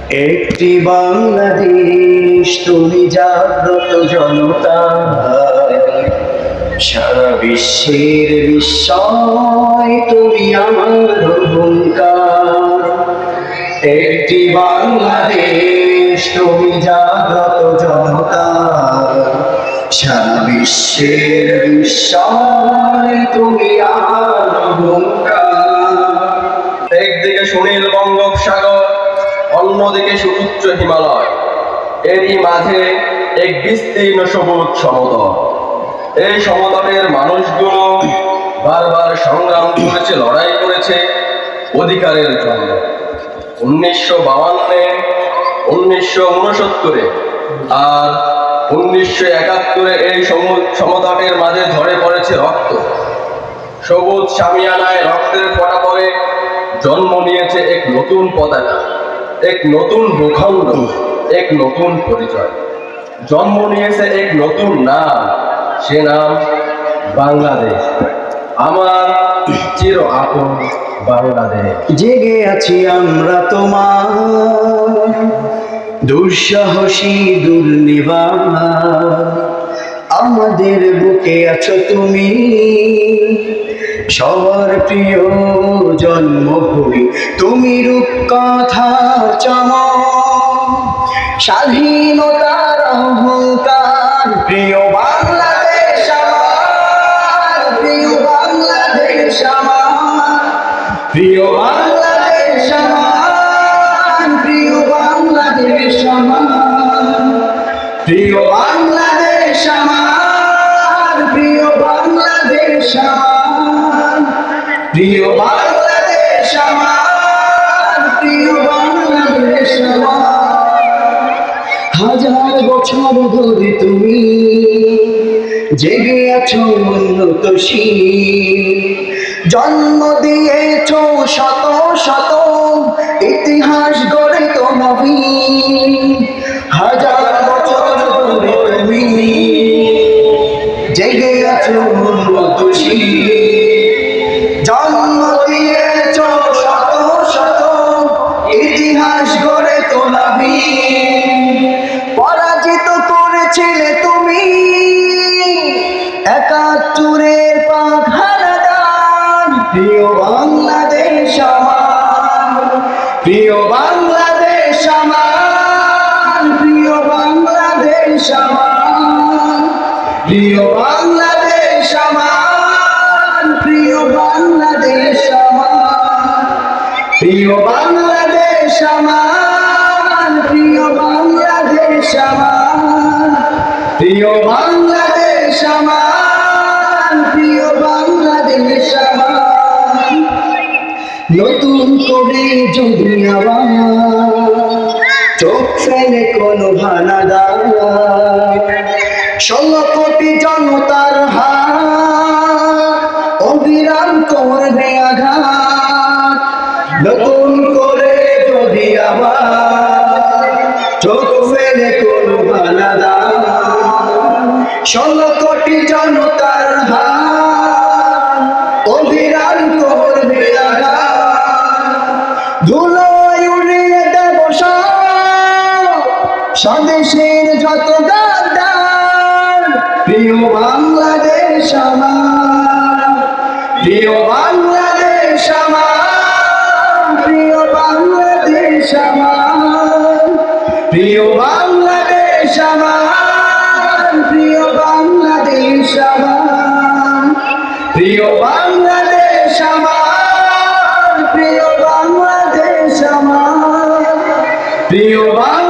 একটি বাংলাদেশ, তুমি জাগ্রত জনতা, সারা বিশ্বের বিস্ময় তুমি আমার অহংকার। একটি বাংলাদেশ, তুমি জাগ্রত জনতা, সারা বিশ্বের বিস্ময় তুমি আমার অহংকার। একদিকে সুনীল বঙ্গোপসাগর, অন্যদিকে সুউচ্চ হিমালয়, এরই মাঝে এক বিস্তীর্ণ সবুজ সমতল। এই সমতলের মানুষগুলো বারবার সংগ্রাম করেছে, লড়াই করেছে অধিকারের জন্য। 1952, 1969 আর 1971 এই সমতটের মাঝে ঝরে পড়েছে রক্ত। সবুজ শামিয়ানায় রক্তের ফোঁটা পড়ে জন্ম নিয়েছে এক নতুন পতাকা, এক নতুন ভূখণ্ড, এক নতুন পরিচয়। জন্ম নিয়েছে এক নতুন নাম, সে নাম বাংলাদেশ, আমার চির আপন বাংলাদেশ। জেগে আছি আমরা তোমার দুঃসাহসী দুর্নিবার, আমাদের বুকে আছো তুমি সবার প্রিয় জন্মভূমি। তুমি রূপকথার চমক, স্বাধীনতার অহংকার, প্রিয় বাংলাদেশ আমার, প্রিয় বাংলাদেশ আমার, প্রিয় বাংলাদেশ আমার, প্রিয় বাংলাদেশ আমার, প্রিয় বাংলাদেশ আমার, প্রিয় বাংলাদেশ আমার, প্রিয় বাংলাদেশ আমার, প্রিয় বাংলাদেশ আমার। হাজার বছর ধরে তুমি জেগে আছো উন্নত জন্ম দিয়েছ শত শত ইতিহাস গড়ে তো নবীন। হাজার বছর ধরে তুমি জেগে আছো উন্নত জন্ম দিয়েছ শত শত ইতিহাস গড়ে তো নবীন। পরাজিত করেছিলে তুমি 71-এর পাখানাদার, প্রিয় বাংলাদেশ আমার, প্রিয় বাংলাদেশ আমার, প্রিয় বাংলাদেশ আমার, প্রিয় বাংলাদেশ আমার, প্রিয় বাংলাদেশ আমার, প্রিয় বাংলাদেশ আমার, প্রিয় বাংলাদেশ আমার, প্রিয় বাংলাদেশ আমার, প্রিয় বাংলাদেশ আমার। নতুন করে যদি আবার চোখ ফেলে কোনো ভানাদার, 16 কোটি জনতার হাত অবিরাম করবে আঘাত। নতুন করে যদি আবার চোখ ফেলে কোনো ভানাদার, 16 কোটি জনতার হাত অবিরাম করবে আঘাত। ধুলোয় উড়িয়ে দেব স্বদেশের যত গাদ্দার, প্রিয় বাংলাদেশ আমার, প্রিয় বাংলাদেশ আমার, প্রিয় বাংলাদেশ আমার, প্রিয় বাংলাদেশ আমার, প্রিয় বাংলাদেশ আমার, প্রিয় বাংলাদেশ আমার, প্রিয় বাংলাদেশ আমার, প্রিয় বাংলাদেশ।